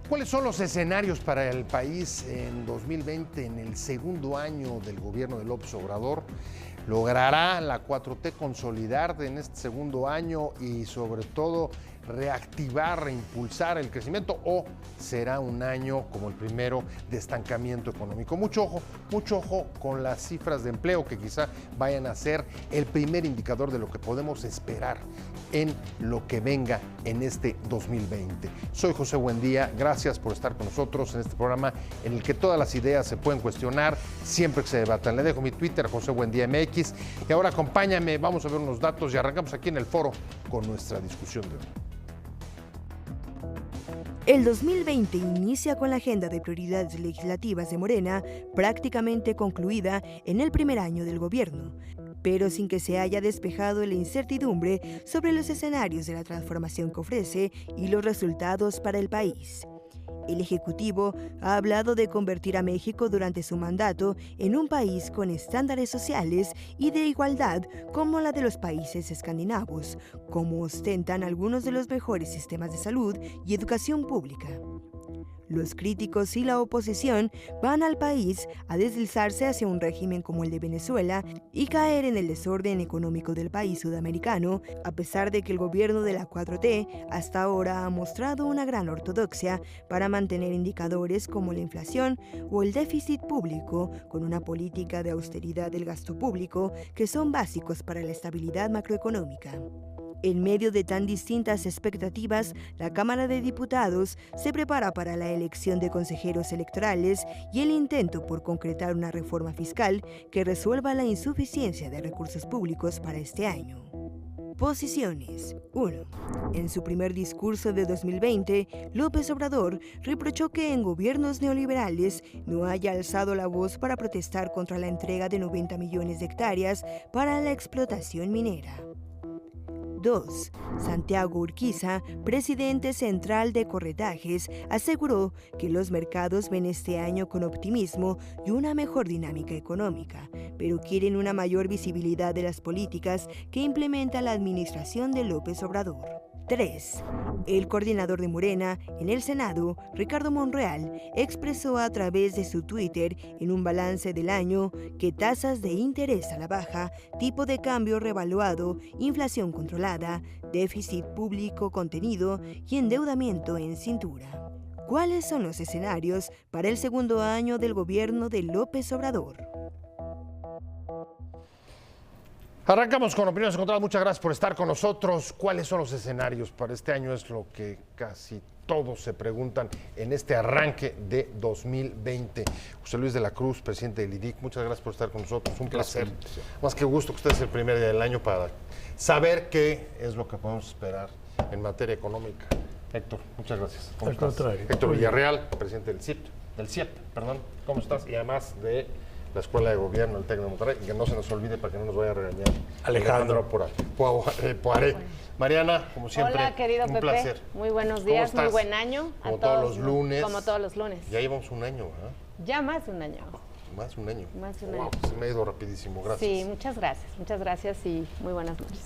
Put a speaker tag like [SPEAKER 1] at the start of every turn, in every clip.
[SPEAKER 1] ¿Cuáles son los escenarios para el país en 2020, en el segundo año del gobierno de López Obrador? ¿Logrará la 4T consolidar en este segundo año y sobre todo reactivar, reimpulsar el crecimiento, o será un año como el primero de estancamiento económico? Mucho ojo con las cifras de empleo, que quizá vayan a ser el primer indicador de lo que podemos esperar en lo que venga en este 2020. Soy José Buendía, gracias por estar con nosotros en este programa en el que todas las ideas se pueden cuestionar siempre que se debatan. Le dejo mi Twitter, José Buendía MX, y ahora acompáñame, vamos a ver unos datos y arrancamos aquí en el foro con nuestra discusión de hoy.
[SPEAKER 2] El 2020 inicia con la agenda de prioridades legislativas de Morena prácticamente concluida en el primer año del gobierno, pero sin que se haya despejado la incertidumbre sobre los escenarios de la transformación que ofrece y los resultados para el país. El Ejecutivo ha hablado de convertir a México durante su mandato en un país con estándares sociales y de igualdad como la de los países escandinavos, como ostentan algunos de los mejores sistemas de salud y educación pública. Los críticos y la oposición van al país a deslizarse hacia un régimen como el de Venezuela y caer en el desorden económico del país sudamericano, a pesar de que el gobierno de la 4T hasta ahora ha mostrado una gran ortodoxia para mantener indicadores como la inflación o el déficit público, con una política de austeridad del gasto público que son básicos para la estabilidad macroeconómica. En medio de tan distintas expectativas, la Cámara de Diputados se prepara para la elección de consejeros electorales y el intento por concretar una reforma fiscal que resuelva la insuficiencia de recursos públicos para este año. Posiciones. 1. En su primer discurso de 2020, López Obrador reprochó que en gobiernos neoliberales no haya alzado la voz para protestar contra la entrega de 90 millones de hectáreas para la explotación minera. 2. Santiago Urquiza, presidente central de Corretajes, aseguró que los mercados ven este año con optimismo y una mejor dinámica económica, pero quieren una mayor visibilidad de las políticas que implementa la administración de López Obrador. 3. El coordinador de Morena en el Senado, Ricardo Monreal, expresó a través de su Twitter en un balance del año que tasas de interés a la baja, tipo de cambio revaluado, inflación controlada, déficit público contenido y endeudamiento en cintura. ¿Cuáles son los escenarios para el segundo año del gobierno de López Obrador?
[SPEAKER 1] Arrancamos con opiniones encontradas. Muchas gracias por estar con nosotros. ¿Cuáles son los escenarios para este año? Es lo que casi todos se preguntan en este arranque de 2020. José Luis de la Cruz, presidente del IDIC, muchas gracias por estar con nosotros. Un placer. Más que gusto que usted es el primer día del año para saber qué es lo que podemos esperar en materia económica. Héctor, muchas gracias. ¿Cómo estás? Héctor Villarreal, presidente del CIEP, ¿cómo estás? Y además de la Escuela de Gobierno del TEC de Monterrey, y que no se nos olvide para que no nos vaya a regañar Alejandro Poiré. Mariana, como siempre,
[SPEAKER 3] hola, querido
[SPEAKER 1] un
[SPEAKER 3] Pepe.
[SPEAKER 1] Placer.
[SPEAKER 3] Muy buenos días, muy buen año.
[SPEAKER 1] Como todos los lunes.
[SPEAKER 3] Como todos los lunes.
[SPEAKER 1] Ya llevamos un año, ¿verdad?
[SPEAKER 3] Ya más de un año.
[SPEAKER 1] Más de un año.
[SPEAKER 3] Más de un
[SPEAKER 1] wow,
[SPEAKER 3] año.
[SPEAKER 1] Se me ha ido rapidísimo, gracias.
[SPEAKER 3] Sí, muchas gracias y muy buenas noches.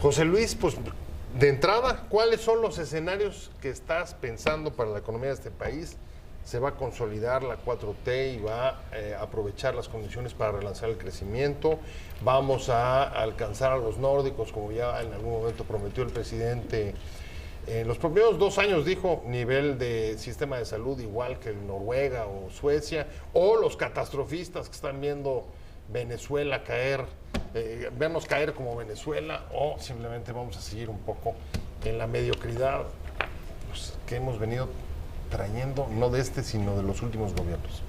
[SPEAKER 1] José Luis, pues de entrada, ¿cuáles son los escenarios que estás pensando para la economía de este país? ¿Se va a consolidar la 4T y va a aprovechar las condiciones para relanzar el crecimiento? ¿Vamos a alcanzar a los nórdicos, como ya en algún momento prometió el presidente? En los primeros 2 años dijo nivel de sistema de salud igual que Noruega o Suecia, o los catastrofistas que están viendo Venezuela caer, vernos caer como Venezuela, o simplemente vamos a seguir un poco en la mediocridad pues, que hemos venido trayendo, no de este, sino de los últimos gobiernos.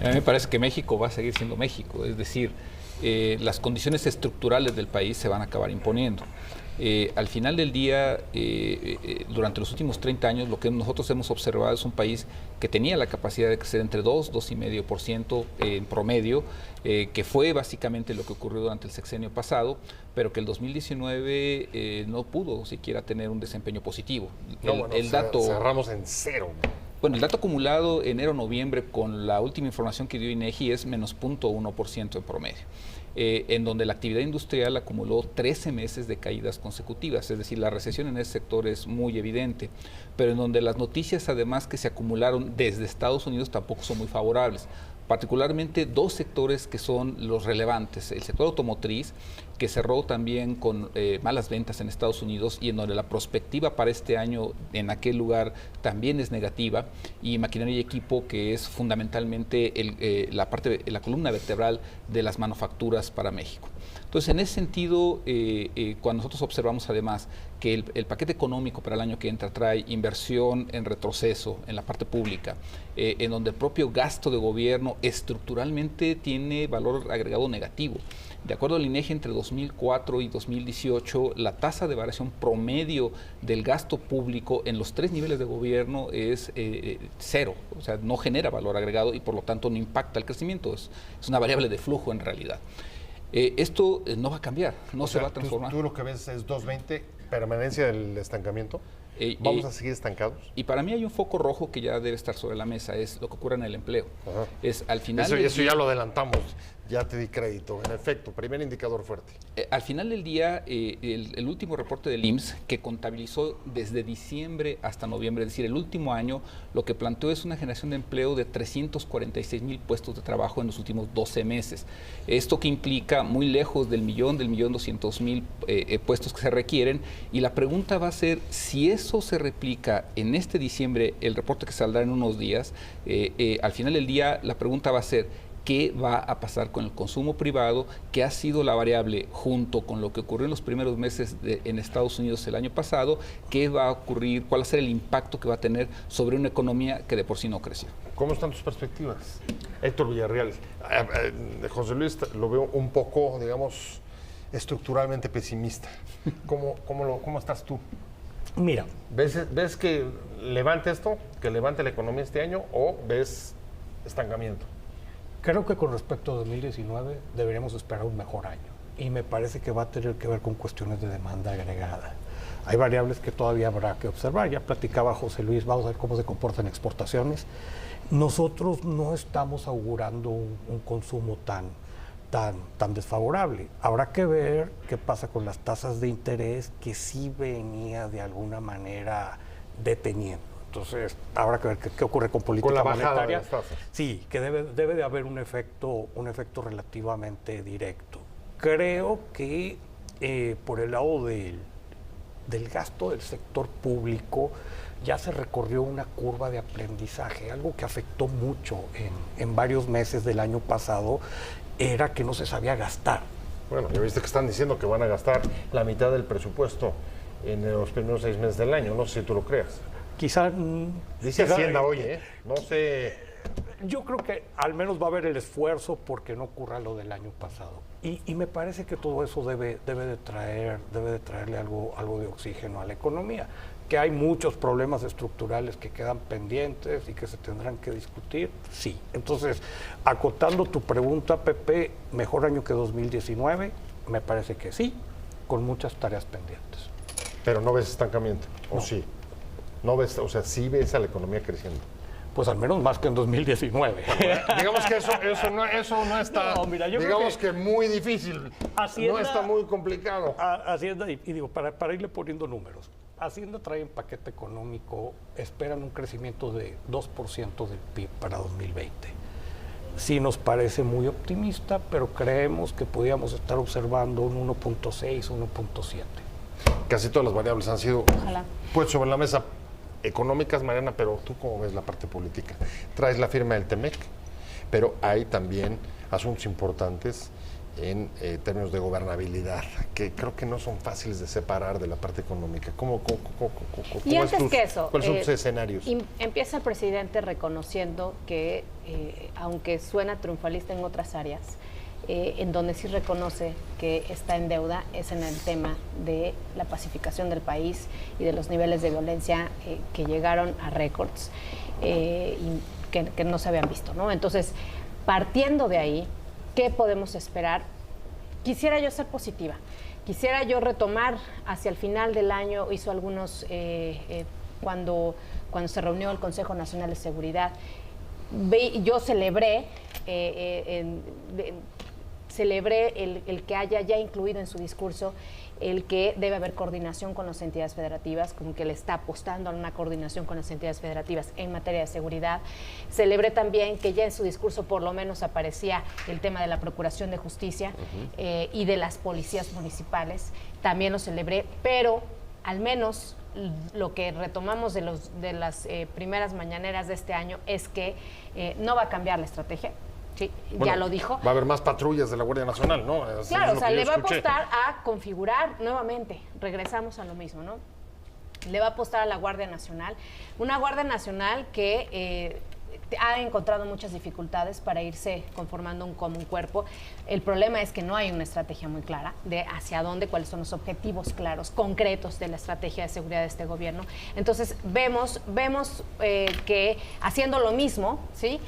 [SPEAKER 4] A mí me parece que México va a seguir siendo México, es decir, las condiciones estructurales del país se van a acabar imponiendo. Al final del día, durante los últimos 30 años, lo que nosotros hemos observado es un país que tenía la capacidad de crecer entre 2,5% en promedio, que fue básicamente lo que ocurrió durante el sexenio pasado, pero que el 2019 no pudo siquiera tener un desempeño positivo. El dato
[SPEAKER 1] cerramos en cero.
[SPEAKER 4] Bueno, el dato acumulado enero-noviembre con la última información que dio INEGI es menos 0,1% en promedio. en donde la actividad industrial acumuló 13 meses de caídas consecutivas, es decir, la recesión en ese sector es muy evidente, pero en donde las noticias además que se acumularon desde Estados Unidos tampoco son muy favorables. Particularmente dos sectores que son los relevantes, el sector automotriz, que cerró también con malas ventas en Estados Unidos y en donde la perspectiva para este año en aquel lugar también es negativa, y maquinaria y equipo, que es fundamentalmente la columna vertebral de las manufacturas para México. Entonces, en ese sentido, cuando nosotros observamos además que el paquete económico para el año que entra trae inversión en retroceso en la parte pública, en donde el propio gasto de gobierno estructuralmente tiene valor agregado negativo. De acuerdo al INEGI, entre 2004 y 2018, la tasa de variación promedio del gasto público en los 3 niveles de gobierno es 0, o sea, no genera valor agregado y por lo tanto no impacta el crecimiento, es una variable de flujo en realidad. Esto no va a cambiar, no se va a transformar.
[SPEAKER 1] ¿Tú lo que ves es 2.20, permanencia del estancamiento? ¿Vamos a seguir estancados?
[SPEAKER 4] Y para mí hay un foco rojo que ya debe estar sobre la mesa, es lo que ocurre en el empleo.
[SPEAKER 1] Ajá.
[SPEAKER 4] Es al final
[SPEAKER 1] Eso ya lo adelantamos, ya te di crédito. En efecto, primer indicador fuerte.
[SPEAKER 4] Al final del día, el último reporte del IMSS, que contabilizó desde diciembre hasta noviembre, es decir, el último año, lo que planteó es una generación de empleo de 346,000 puestos de trabajo en los últimos 12 meses. Esto que implica muy lejos del millón 200,000 puestos que se requieren, y la pregunta va a ser si eso se replica en este diciembre, el reporte que saldrá en unos días. Al final del día, la pregunta va a ser qué va a pasar con el consumo privado, que ha sido la variable junto con lo que ocurrió en los primeros meses en Estados Unidos el año pasado, qué va a ocurrir, cuál va a ser el impacto que va a tener sobre una economía que de por sí no creció.
[SPEAKER 1] ¿Cómo están tus perspectivas? Héctor Villarreal, José Luis lo veo un poco, digamos, estructuralmente pesimista. ¿Cómo estás tú?
[SPEAKER 5] Mira,
[SPEAKER 1] ¿Ves que levante esto, que levante la economía este año, o ves estancamiento?
[SPEAKER 5] creo que con respecto a 2019 deberíamos esperar un mejor año y me parece que va a tener que ver con cuestiones de demanda agregada. Hay variables que todavía habrá que observar. Ya platicaba José Luis, vamos a ver cómo se comportan exportaciones. Nosotros no estamos augurando un consumo tan desfavorable. Habrá que ver qué pasa con las tasas de interés que sí venía de alguna manera deteniendo. Entonces, habrá que ver qué ocurre con política monetaria.
[SPEAKER 1] De las tasas.
[SPEAKER 5] Sí, que debe de haber un efecto relativamente directo. Creo que por el lado del gasto del sector público ya se recorrió una curva de aprendizaje. Algo que afectó mucho en varios meses del año pasado era que no se sabía gastar.
[SPEAKER 1] Bueno, ya viste que están diciendo que van a gastar la mitad del presupuesto en los primeros 6 meses del año. No sé si tú lo creas.
[SPEAKER 5] Quizá...
[SPEAKER 1] Dice Hacienda hoy, No sé...
[SPEAKER 5] Yo creo que al menos va a haber el esfuerzo porque no ocurra lo del año pasado. Y me parece que todo eso debe de traerle algo de oxígeno a la economía. Que hay muchos problemas estructurales que quedan pendientes y que se tendrán que discutir, sí. Entonces, acotando tu pregunta, Pepe, ¿mejor año que 2019? Me parece que sí, con muchas tareas pendientes.
[SPEAKER 1] Pero no ves estancamiento, ¿o
[SPEAKER 5] No.
[SPEAKER 1] sí? No ves, o sea, sí ves a la economía creciendo.
[SPEAKER 5] Pues al menos más que en 2019.
[SPEAKER 1] Digamos que eso no está,
[SPEAKER 5] No, mira, yo
[SPEAKER 1] digamos
[SPEAKER 5] creo
[SPEAKER 1] que muy difícil,
[SPEAKER 5] Hacienda-
[SPEAKER 1] no está muy complicado.
[SPEAKER 5] Hacienda, y digo, para irle poniendo números, Hacienda trae en paquete económico, esperan un crecimiento de 2% del PIB para 2020. Sí nos parece muy optimista, pero creemos que podríamos estar observando un 1.6, 1.7.
[SPEAKER 1] Casi todas las variables han sido
[SPEAKER 3] Ojalá.
[SPEAKER 1] puestas sobre la mesa económicas, Mariana, pero tú cómo ves la parte política. Traes la firma del TEMEC, pero hay también asuntos importantes en términos de gobernabilidad, que creo que no son fáciles de separar de la parte económica. ¿Cómo
[SPEAKER 3] Y
[SPEAKER 1] ves
[SPEAKER 3] antes que eso,
[SPEAKER 1] ¿cuáles son tus escenarios?
[SPEAKER 3] Empieza el presidente reconociendo que, aunque suena triunfalista en otras áreas, en donde sí reconoce que está en deuda es en el tema de la pacificación del país y de los niveles de violencia que llegaron a récords y que no se habían visto, ¿no? Entonces, partiendo de ahí, ¿qué podemos esperar? Quisiera yo ser positiva. Quisiera yo retomar hacia el final del año, hizo algunos, cuando se reunió el Consejo Nacional de Seguridad, yo celebré celebré el que haya ya incluido en su discurso el que debe haber coordinación con las entidades federativas, como que le está apostando a una coordinación con las entidades federativas en materia de seguridad. Celebré también que ya en su discurso por lo menos aparecía el tema de la Procuración de Justicia y de las policías municipales. También lo celebré, pero al menos lo que retomamos de las primeras mañaneras de este año es que no va a cambiar la estrategia. Sí, bueno, ya lo dijo.
[SPEAKER 1] Va a haber más patrullas de la Guardia Nacional, ¿no? Así
[SPEAKER 3] claro, o sea, le va a apostar a configurar nuevamente, regresamos a lo mismo, ¿no? Le va a apostar a la Guardia Nacional, una Guardia Nacional que ha encontrado muchas dificultades para irse conformando un común cuerpo. El problema es que no hay una estrategia muy clara de hacia dónde, cuáles son los objetivos claros, concretos de la estrategia de seguridad de este gobierno. Entonces vemos que haciendo lo mismo, ¿sí?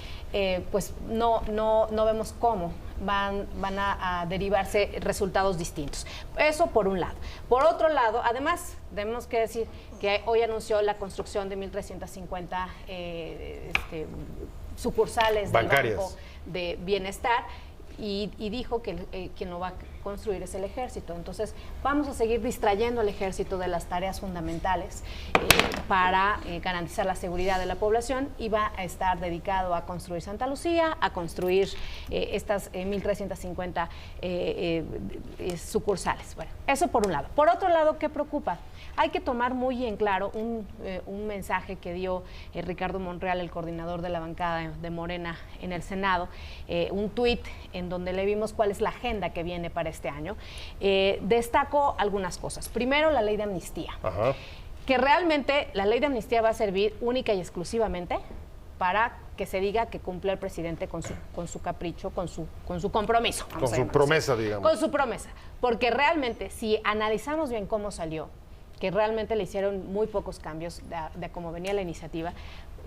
[SPEAKER 3] Pues no vemos cómo van a derivarse resultados distintos. Eso por un lado. Por otro lado, además, tenemos que decir que hoy anunció la construcción de 1.350 sucursales
[SPEAKER 1] bancarias
[SPEAKER 3] del Banco de Bienestar y dijo que quien lo va a construir es el ejército. Entonces vamos a seguir distrayendo al ejército de las tareas fundamentales para garantizar la seguridad de la población, y va a estar dedicado a construir Santa Lucía, a construir estas 1.350 sucursales. Bueno, eso por un lado. Por otro lado, ¿qué preocupa? Hay que tomar muy en claro un mensaje que dio Ricardo Monreal, el coordinador de la bancada de Morena en el Senado, un tuit en donde le vimos cuál es la agenda que viene para este año. Destaco algunas cosas. Primero, la ley de amnistía. Ajá. Que realmente la ley de amnistía va a servir única y exclusivamente para que se diga que cumple el presidente con su capricho, con su compromiso.
[SPEAKER 1] Con su promesa, digamos.
[SPEAKER 3] Con su promesa. Porque realmente, si analizamos bien cómo salió, que realmente le hicieron muy pocos cambios de cómo venía la iniciativa,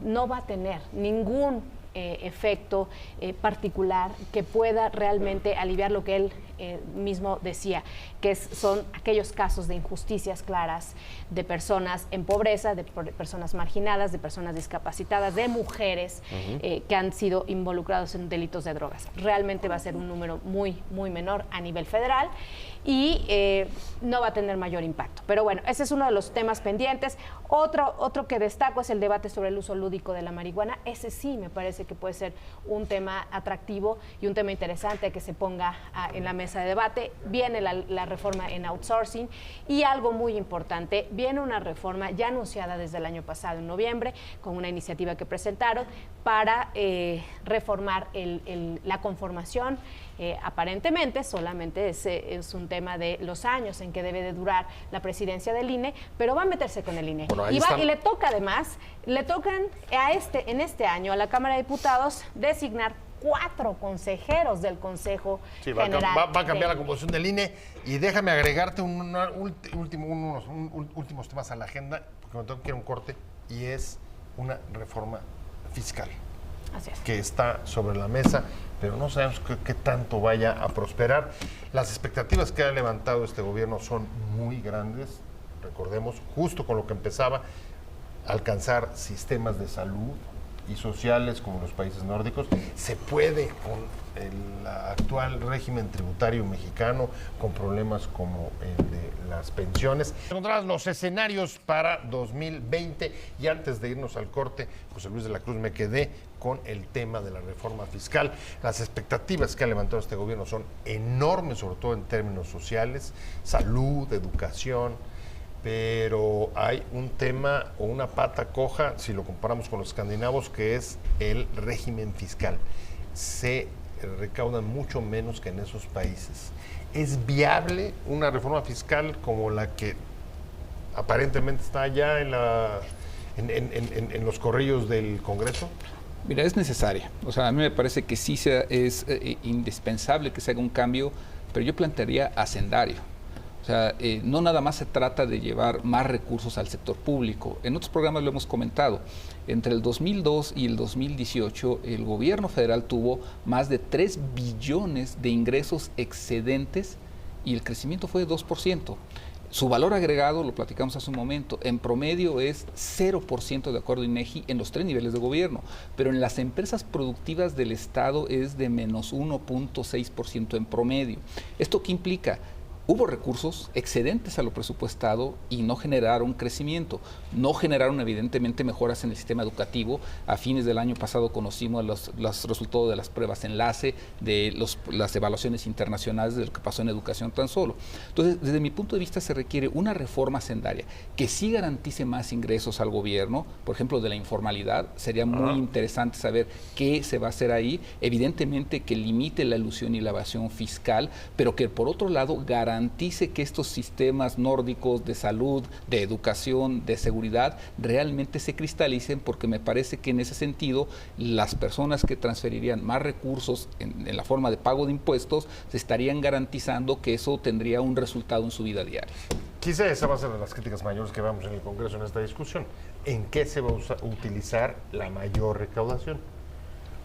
[SPEAKER 3] no va a tener ningún efecto particular que pueda realmente aliviar lo que él mismo decía, que son aquellos casos de injusticias claras, de personas en pobreza, de personas marginadas, de personas discapacitadas, de mujeres que han sido involucrados en delitos de drogas. Realmente va a ser un número muy, muy menor a nivel federal y no va a tener mayor impacto. Pero bueno, ese es uno de los temas pendientes. Otro que destaco es el debate sobre el uso lúdico de la marihuana. Ese sí me parece que puede ser un tema atractivo y un tema interesante que se ponga en la mesa de debate. Viene la reforma en outsourcing y algo muy importante, viene una reforma ya anunciada desde el año pasado en noviembre con una iniciativa que presentaron para reformar la conformación. Aparentemente solamente es un tema de los años en que debe de durar la presidencia del INE, pero va a meterse con el INE. Bueno, y le toca además, en este año a la Cámara de Diputados designar 4 consejeros del Consejo General.
[SPEAKER 1] Va a cambiar la composición del INE, y déjame agregarte unos últimos temas a la agenda, porque me tengo que ir a un corte, y es una reforma fiscal.
[SPEAKER 3] Así es.
[SPEAKER 1] Que está sobre la mesa, pero no sabemos qué tanto vaya a prosperar. Las expectativas que ha levantado este gobierno son muy grandes. Recordemos, justo con lo que empezaba, alcanzar sistemas de salud y sociales como los países nórdicos. Se puede con el actual régimen tributario mexicano, con problemas como el de las pensiones. Encontrarás los escenarios para 2020, y antes de irnos al corte, José Luis de la Cruz, me quedé con el tema de la reforma fiscal. Las expectativas que ha levantado este gobierno son enormes, sobre todo en términos sociales, salud, educación, pero hay un tema o una pata coja, si lo comparamos con los escandinavos, que es el régimen fiscal. Se recaudan mucho menos que en esos países. ¿Es viable una reforma fiscal como la que aparentemente está ya en los corrillos del Congreso?
[SPEAKER 4] Mira, es necesaria. O sea, a mí me parece que sí es indispensable que se haga un cambio, pero yo plantearía hacendario. O sea, no nada más se trata de llevar más recursos al sector público. En otros programas lo hemos comentado. Entre el 2002 y el 2018, el gobierno federal tuvo más de 3 billones de ingresos excedentes y el crecimiento fue de 2%. Su valor agregado, lo platicamos hace un momento, en promedio es 0% de acuerdo a INEGI en los 3 niveles de gobierno, pero en las empresas productivas del Estado es de menos 1.6% en promedio. ¿Esto qué implica? Hubo recursos excedentes a lo presupuestado y no generaron crecimiento, no generaron evidentemente mejoras en el sistema educativo. A fines del año pasado conocimos los resultados de las pruebas enlace, de las evaluaciones internacionales de lo que pasó en educación tan solo. Entonces, desde mi punto de vista se requiere una reforma hacendaria que sí garantice más ingresos al gobierno, por ejemplo, de la informalidad. Sería muy interesante saber qué se va a hacer ahí, evidentemente que limite la elusión y la evasión fiscal, pero que por otro lado garantice que estos sistemas nórdicos de salud, de educación, de seguridad, realmente se cristalicen, porque me parece que en ese sentido las personas que transferirían más recursos en la forma de pago de impuestos, se estarían garantizando que eso tendría un resultado en su vida diaria.
[SPEAKER 1] Quizá esa va a ser de las críticas mayores que vamos en el Congreso en esta discusión. ¿En qué se va a utilizar la mayor recaudación?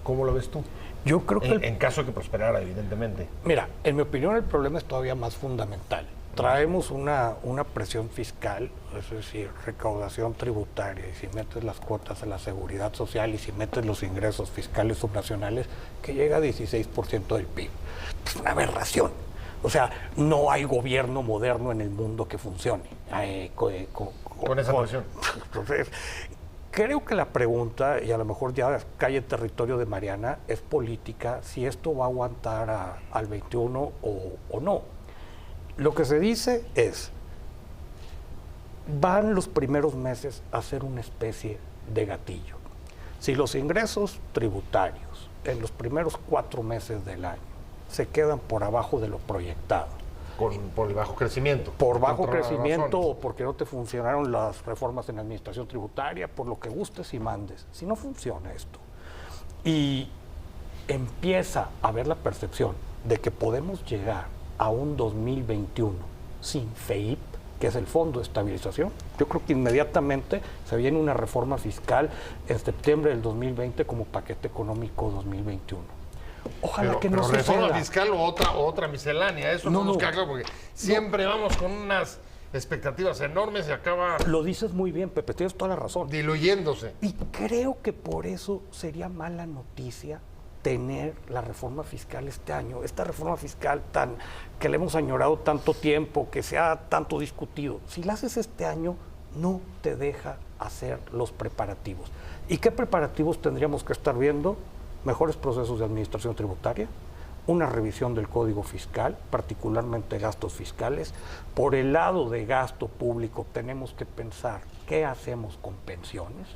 [SPEAKER 1] ¿Cómo lo ves tú?
[SPEAKER 5] Yo creo que
[SPEAKER 1] en caso de que prosperara, evidentemente.
[SPEAKER 5] Mira, en mi opinión el problema es todavía más fundamental. Traemos una presión fiscal, es decir, recaudación tributaria, y si metes las cuotas de la seguridad social y si metes los ingresos fiscales subnacionales, que llega a 16% del PIB. Es una aberración. O sea, no hay gobierno moderno en el mundo que funcione
[SPEAKER 1] con esa presión.
[SPEAKER 5] Entonces, creo que la pregunta, y a lo mejor ya cae en territorio de Mariana, es política, si esto va a aguantar al 21 o no. Lo que se dice es, van los primeros meses a ser una especie de gatillo. Si los ingresos tributarios en los primeros 4 meses del año se quedan por abajo de lo proyectado,
[SPEAKER 1] por el bajo crecimiento.
[SPEAKER 5] Por bajo crecimiento o porque no te funcionaron las reformas en la administración tributaria, por lo que gustes y mandes. Si no funciona esto y empieza a haber la percepción de que podemos llegar a un 2021 sin FEIP, que es el Fondo de Estabilización, yo creo que inmediatamente se viene una reforma fiscal en septiembre del 2020 como paquete económico 2021. Ojalá que no
[SPEAKER 1] pero reforma
[SPEAKER 5] suceda.
[SPEAKER 1] Fiscal o otra miscelánea, eso no nos queda claro, porque siempre vamos con unas expectativas enormes y acaba...
[SPEAKER 5] Lo dices muy bien, Pepe, tienes toda la razón.
[SPEAKER 1] Diluyéndose.
[SPEAKER 5] Y creo que por eso sería mala noticia tener la reforma fiscal este año, esta reforma fiscal que le hemos añorado tanto tiempo, que se ha tanto discutido. Si la haces este año, no te deja hacer los preparativos. ¿Y qué preparativos tendríamos que estar viendo? Mejores procesos de administración tributaria, una revisión del Código Fiscal, particularmente gastos fiscales. Por el lado de gasto público tenemos que pensar qué hacemos con pensiones.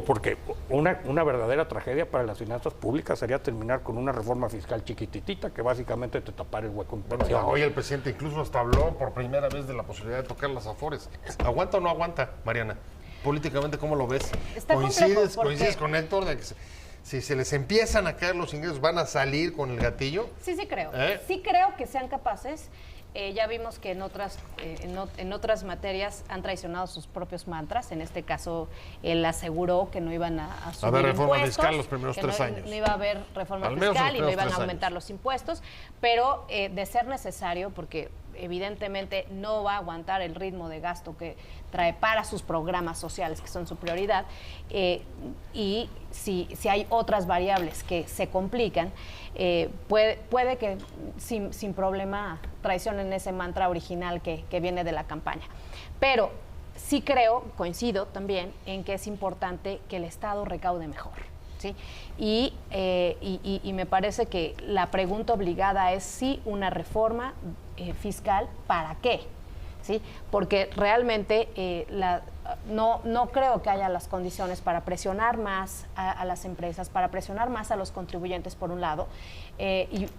[SPEAKER 5] Porque una verdadera tragedia para las finanzas públicas sería terminar con una reforma fiscal chiquititita que básicamente te tapara el hueco en pensiones.
[SPEAKER 1] Hoy el presidente incluso hasta habló por primera vez de la posibilidad de tocar las afores. ¿Aguanta o no aguanta, Mariana? Políticamente, ¿cómo lo ves? ¿Coincides con Héctor de que si se les empiezan a caer los ingresos, van a salir con el gatillo?
[SPEAKER 3] Sí creo. Sí creo que sean capaces. Ya vimos que en otras materias han traicionado sus propios mantras. En este caso, él aseguró que no iban a subir
[SPEAKER 1] haber reforma
[SPEAKER 3] impuestos,
[SPEAKER 1] fiscal los primeros 3 años.
[SPEAKER 3] No iba a haber reforma fiscal y no iban a aumentar los impuestos. Pero de ser necesario, porque evidentemente no va a aguantar el ritmo de gasto que trae para sus programas sociales, que son su prioridad, y si hay otras variables que se complican, puede que sin problema traicionen ese mantra original que viene de la campaña. Pero sí coincido también en que es importante que el Estado recaude mejor, ¿sí? Y me parece que la pregunta obligada es si una reforma fiscal, ¿para qué? ¿Sí? Porque realmente no creo que haya las condiciones para presionar más a las empresas, para presionar más a los contribuyentes por un lado,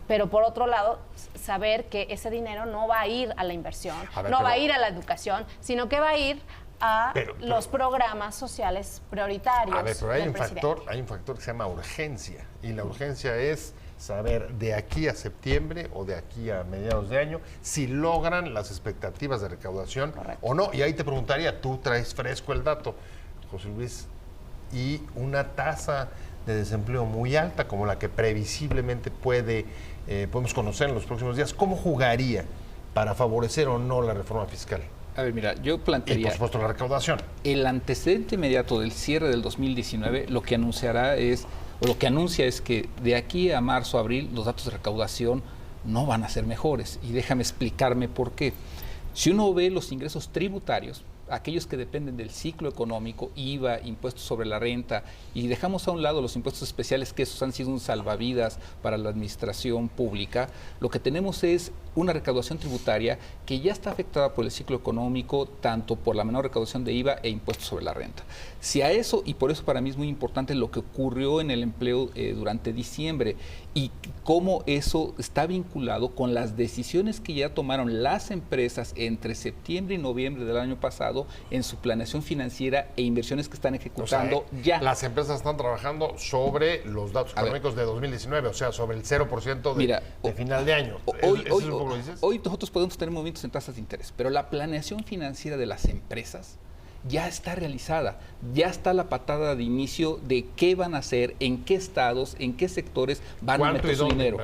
[SPEAKER 3] pero por otro lado saber que ese dinero no va a ir a la inversión, va a ir a la educación, sino que va a ir a los programas sociales prioritarios.
[SPEAKER 1] A ver, pero hay un factor que se llama urgencia, y la urgencia es saber de aquí a septiembre o de aquí a mediados de año si logran las expectativas de recaudación. Correcto. O no. Y ahí te preguntaría, tú traes fresco el dato, José Luis, y una tasa de desempleo muy alta como la que previsiblemente podemos conocer en los próximos días, ¿cómo jugaría para favorecer o no la reforma fiscal?
[SPEAKER 4] A ver, mira, yo
[SPEAKER 1] Y
[SPEAKER 4] plantearía...
[SPEAKER 1] por supuesto la recaudación.
[SPEAKER 4] El antecedente inmediato del cierre del 2019 lo que anuncia es que de aquí a marzo, abril, los datos de recaudación no van a ser mejores. Y déjame explicarme por qué. Si uno ve los ingresos tributarios, aquellos que dependen del ciclo económico, IVA, impuestos sobre la renta, y dejamos a un lado los impuestos especiales, que esos han sido un salvavidas para la administración pública, lo que tenemos es una recaudación tributaria que ya está afectada por el ciclo económico, tanto por la menor recaudación de IVA e impuestos sobre la renta. Si a eso, y por eso para mí es muy importante lo que ocurrió en el empleo durante diciembre, y cómo eso está vinculado con las decisiones que ya tomaron las empresas entre septiembre y noviembre del año pasado en su planeación financiera e inversiones que están ejecutando ya.
[SPEAKER 1] Las empresas están trabajando sobre los datos económicos de 2019, o sea, sobre el 0% de final de año.
[SPEAKER 4] Hoy nosotros podemos tener movimientos en tasas de interés, pero la planeación financiera de las empresas ya está realizada, ya está la patada de inicio de qué van a hacer, en qué estados, en qué sectores van a meter su dinero.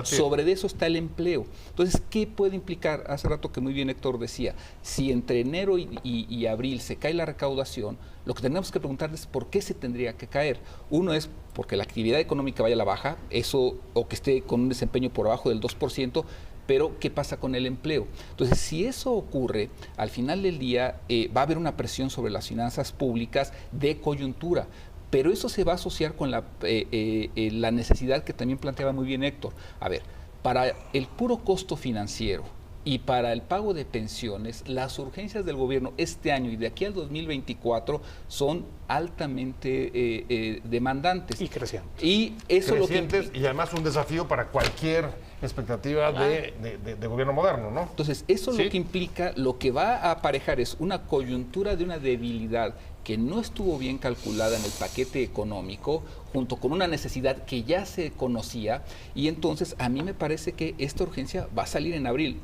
[SPEAKER 4] Sobre eso está el empleo. Entonces, ¿qué puede implicar? Hace rato que muy bien Héctor decía, si entre enero y abril se cae la recaudación, lo que tenemos que preguntarles es por qué se tendría que caer. Uno es porque la actividad económica vaya a la baja, eso, o que esté con un desempeño por abajo del 2%, pero ¿qué pasa con el empleo? Entonces, si eso ocurre, al final del día va a haber una presión sobre las finanzas públicas de coyuntura, pero eso se va a asociar con la necesidad que también planteaba muy bien Héctor. A ver, para el puro costo financiero y para el pago de pensiones, las urgencias del gobierno este año y de aquí al 2024 son altamente demandantes.
[SPEAKER 5] Y crecientes.
[SPEAKER 4] Y eso
[SPEAKER 1] crecientes, y además un desafío para cualquier expectativa de gobierno moderno, ¿no?
[SPEAKER 4] Entonces, eso lo que implica, lo que va a aparejar es una coyuntura de una debilidad que no estuvo bien calculada en el paquete económico, junto con una necesidad que ya se conocía, y entonces a mí me parece que esta urgencia va a salir en abril.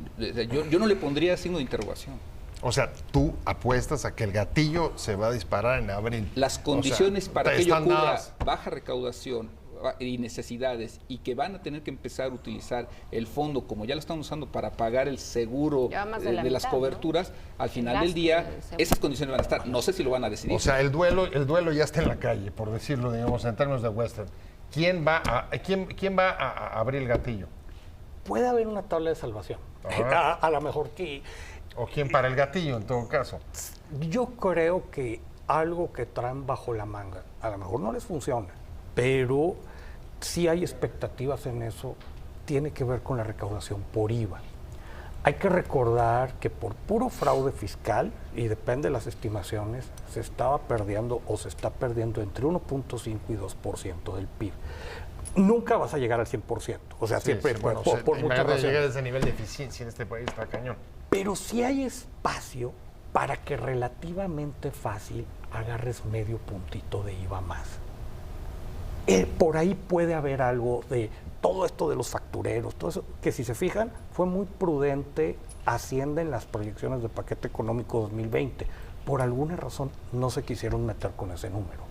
[SPEAKER 4] Yo no le pondría signo de interrogación.
[SPEAKER 1] O sea, tú apuestas a que el gatillo se va a disparar en abril.
[SPEAKER 4] Las condiciones para que ello ocurra, baja recaudación y necesidades, y que van a tener que empezar a utilizar el fondo como ya lo estamos usando para pagar el seguro de las coberturas, ¿no? Al final del día esas condiciones van a estar, no sé si lo van a decidir.
[SPEAKER 1] O sea, el duelo ya está en la calle, por decirlo, digamos, en términos de western. ¿Quién va a abrir el gatillo?
[SPEAKER 5] Puede haber una tabla de salvación. A lo mejor que...
[SPEAKER 1] ¿O quién para el gatillo, en todo caso?
[SPEAKER 5] Yo creo que algo que traen bajo la manga, a lo mejor no les funciona, pero sí hay expectativas en eso, tiene que ver con la recaudación por IVA. Hay que recordar que por puro fraude fiscal, y depende de las estimaciones, se estaba perdiendo o se está perdiendo entre 1.5 y 2% del PIB. Nunca vas a llegar al 100%, o sea, siempre por muchas razones.
[SPEAKER 1] Llegar a ese nivel de eficiencia en este país está cañón.
[SPEAKER 5] Pero sí hay espacio para que relativamente fácil agarres medio puntito de IVA más. Por ahí puede haber algo de todo esto de los factureros, todo eso, que si se fijan, fue muy prudente Hacienda en las proyecciones del paquete económico 2020. Por alguna razón no se quisieron meter con ese número.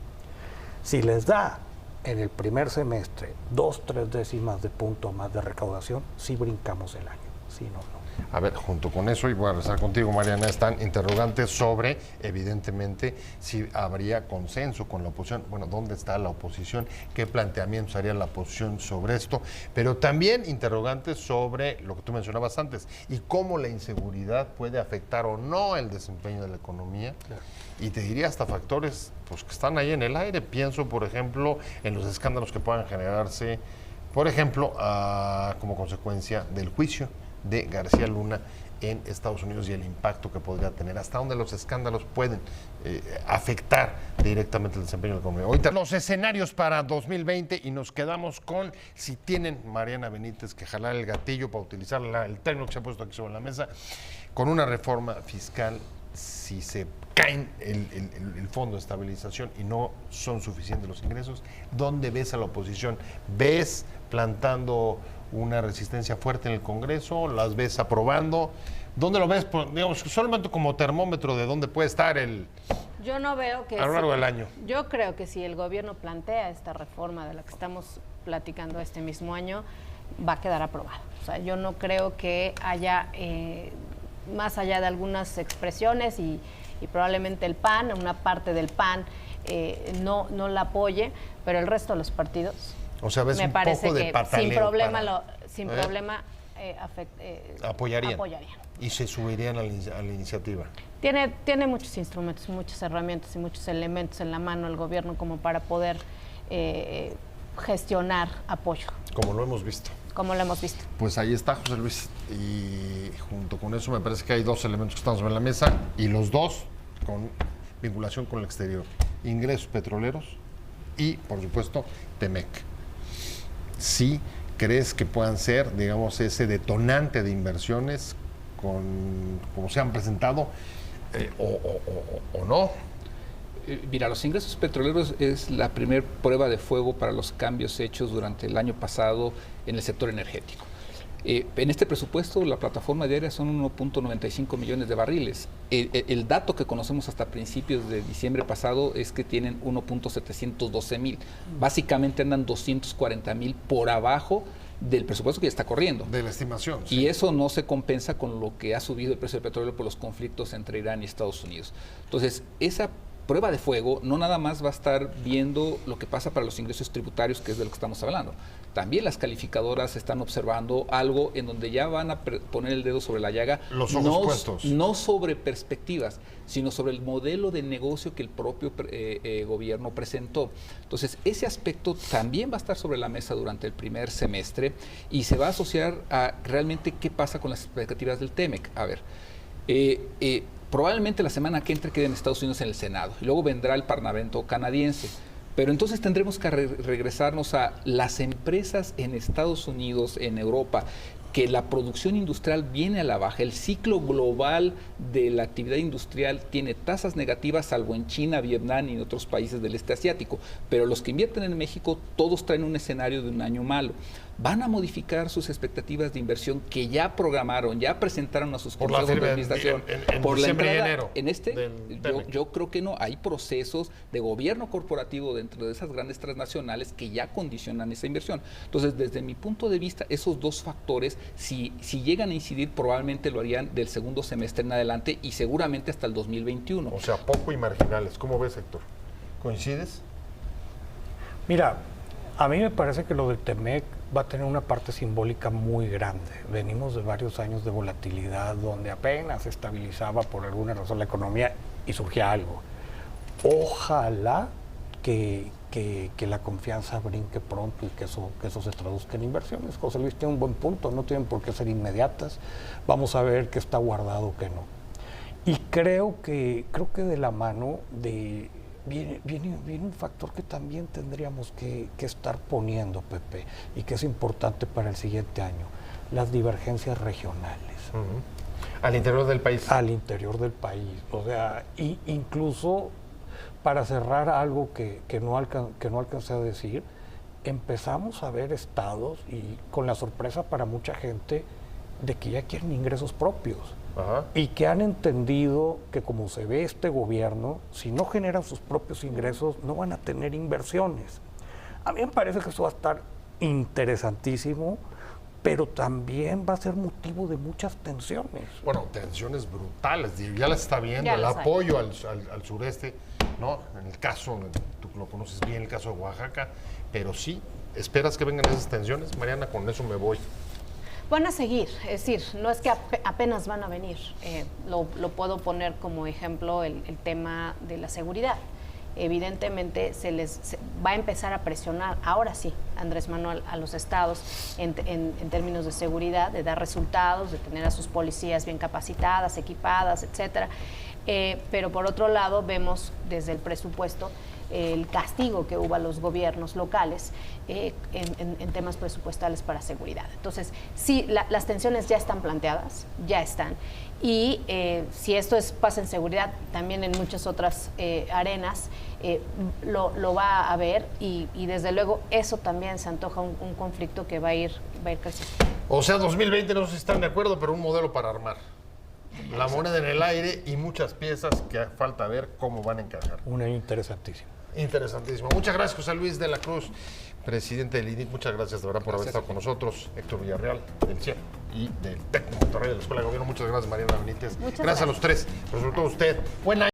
[SPEAKER 5] Si les da en el primer semestre 2-3 décimas de punto más de recaudación, sí brincamos el año, si no, no.
[SPEAKER 1] A ver, junto con eso, y voy a regresar contigo, Mariana, están interrogantes sobre, evidentemente, si habría consenso con la oposición. Bueno, ¿dónde está la oposición? ¿Qué planteamientos haría la oposición sobre esto? Pero también interrogantes sobre lo que tú mencionabas antes, y cómo la inseguridad puede afectar o no el desempeño de la economía. Claro. Y te diría hasta factores pues, que están ahí en el aire. Pienso, por ejemplo, en los escándalos que puedan generarse, por ejemplo, como consecuencia del juicio de García Luna en Estados Unidos y el impacto que podría tener, hasta dónde los escándalos pueden afectar directamente el desempeño de la economía. Ahorita los escenarios para 2020 y nos quedamos con si tienen, Mariana Benítez, que jalar el gatillo para utilizar el término que se ha puesto aquí sobre la mesa, con una reforma fiscal, si se caen el fondo de estabilización y no son suficientes los ingresos, ¿dónde ves a la oposición? ¿Ves plantando una resistencia fuerte en el Congreso? ¿Las ves aprobando? ¿Dónde lo ves? Digamos, solamente como termómetro de dónde puede estar
[SPEAKER 3] yo no veo que
[SPEAKER 1] a lo largo del año.
[SPEAKER 3] Yo creo que si el gobierno plantea esta reforma de la que estamos platicando este mismo año, va a quedar aprobado. O sea, yo no creo que haya, más allá de algunas expresiones y probablemente el PAN, una parte del PAN no la apoye, pero el resto de los partidos,
[SPEAKER 1] o sea, ves
[SPEAKER 3] me
[SPEAKER 1] un
[SPEAKER 3] parece
[SPEAKER 1] poco de
[SPEAKER 3] que
[SPEAKER 1] pataleo
[SPEAKER 3] sin problema
[SPEAKER 1] apoyarían.
[SPEAKER 3] apoyarían.
[SPEAKER 1] Y se subirían a la iniciativa.
[SPEAKER 3] Tiene muchos instrumentos, muchas herramientas y muchos elementos en la mano el gobierno como para poder gestionar apoyo.
[SPEAKER 1] Como lo hemos visto.
[SPEAKER 3] Como lo hemos visto.
[SPEAKER 1] Pues ahí está, José Luis. Y junto con eso me parece que hay dos elementos que están sobre la mesa y los dos con vinculación con el exterior. Ingresos petroleros y, por supuesto, Temec. ¿Sí crees que puedan ser, digamos, ese detonante de inversiones como se han presentado o no?
[SPEAKER 4] Mira, los ingresos petroleros es la primera prueba de fuego para los cambios hechos durante el año pasado en el sector energético. En este presupuesto, la plataforma diaria son 1.95 millones de barriles. El dato que conocemos hasta principios de diciembre pasado es que tienen 1.712 mil. Básicamente andan 240 mil por abajo del presupuesto que ya está corriendo.
[SPEAKER 1] De la estimación. Sí.
[SPEAKER 4] Y eso no se compensa con lo que ha subido el precio del petróleo por los conflictos entre Irán y Estados Unidos. Entonces, esa prueba de fuego no nada más va a estar viendo lo que pasa para los ingresos tributarios, que es de lo que estamos hablando. También las calificadoras están observando algo en donde ya van a poner el dedo sobre la llaga.
[SPEAKER 1] Los ojos puestos.
[SPEAKER 4] No sobre perspectivas, sino sobre el modelo de negocio que el propio gobierno presentó. Entonces, ese aspecto también va a estar sobre la mesa durante el primer semestre y se va a asociar a realmente qué pasa con las expectativas del TEMEC. A ver, probablemente la semana que entre quede en Estados Unidos en el Senado y luego vendrá el Parlamento canadiense. Pero entonces tendremos que regresarnos a las empresas en Estados Unidos, en Europa, que la producción industrial viene a la baja. El ciclo global de la actividad industrial tiene tasas negativas, salvo en China, Vietnam y en otros países del este asiático. Pero los que invierten en México, todos traen un escenario de un año malo. Van a modificar sus expectativas de inversión que ya programaron, ya presentaron a sus consejos de administración.
[SPEAKER 1] Por la entrada,
[SPEAKER 4] enero. En yo creo que no. Hay procesos de gobierno corporativo dentro de esas grandes transnacionales que ya condicionan esa inversión. Entonces, desde mi punto de vista, esos dos factores, si llegan a incidir, probablemente lo harían del segundo semestre en adelante y seguramente hasta el 2021.
[SPEAKER 1] O sea, poco y marginales. ¿Cómo ves, Héctor? ¿Coincides?
[SPEAKER 5] Mira, a mí me parece que lo del TEMEC va a tener una parte simbólica muy grande. Venimos de varios años de volatilidad donde apenas se estabilizaba por alguna razón la economía y surgía algo. Ojalá que la confianza brinque pronto y que eso se traduzca en inversiones. José Luis tiene un buen punto, no tienen por qué ser inmediatas. Vamos a ver qué está guardado, qué no. Y creo que de la mano de... Viene un factor que también tendríamos que estar poniendo, Pepe, y que es importante para el siguiente año, las divergencias regionales.
[SPEAKER 1] Uh-huh. ¿Al interior del país?
[SPEAKER 5] Al interior del país. O sea, incluso para cerrar algo que no alcancé a decir, empezamos a ver estados, y con la sorpresa para mucha gente, de que ya quieren ingresos propios. Ajá. Y que han entendido que como se ve este gobierno, si no generan sus propios ingresos, no van a tener inversiones. A mí me parece que eso va a estar interesantísimo, pero también va a ser motivo de muchas tensiones.
[SPEAKER 1] Bueno, tensiones brutales, ya las está viendo, el apoyo al sureste, ¿no? En el caso, tú lo conoces bien, el caso de Oaxaca, pero sí, ¿esperas que vengan esas tensiones? Mariana, con eso me voy.
[SPEAKER 3] Van a seguir, es decir, no es que apenas van a venir. Lo puedo poner como ejemplo el tema de la seguridad. Evidentemente se va a empezar a presionar, ahora sí, Andrés Manuel, a los estados en términos de seguridad, de dar resultados, de tener a sus policías bien capacitadas, equipadas, etcétera. Pero por otro lado vemos desde el presupuesto el castigo que hubo a los gobiernos locales en temas presupuestales para seguridad. Entonces, sí, las tensiones ya están planteadas, ya están. Y si esto pasa en seguridad, también en muchas otras arenas lo va a haber y desde luego eso también se antoja un conflicto que va a ir creciendo.
[SPEAKER 1] O sea, 2020 no sé si están de acuerdo, pero un modelo para armar. La moneda en el aire y muchas piezas que falta ver cómo van a encajar.
[SPEAKER 5] Una interesantísima.
[SPEAKER 1] Interesantísimo. Muchas gracias, José Luis de la Cruz, presidente del INIT. Muchas gracias de verdad por haber estado con nosotros. Héctor Villarreal, del CIE y del TEC de Monterrey, de la Escuela de Gobierno. Muchas gracias, Mariana Benítez.
[SPEAKER 3] Muchas
[SPEAKER 1] gracias a los tres, pero sobre todo a usted. Buen año.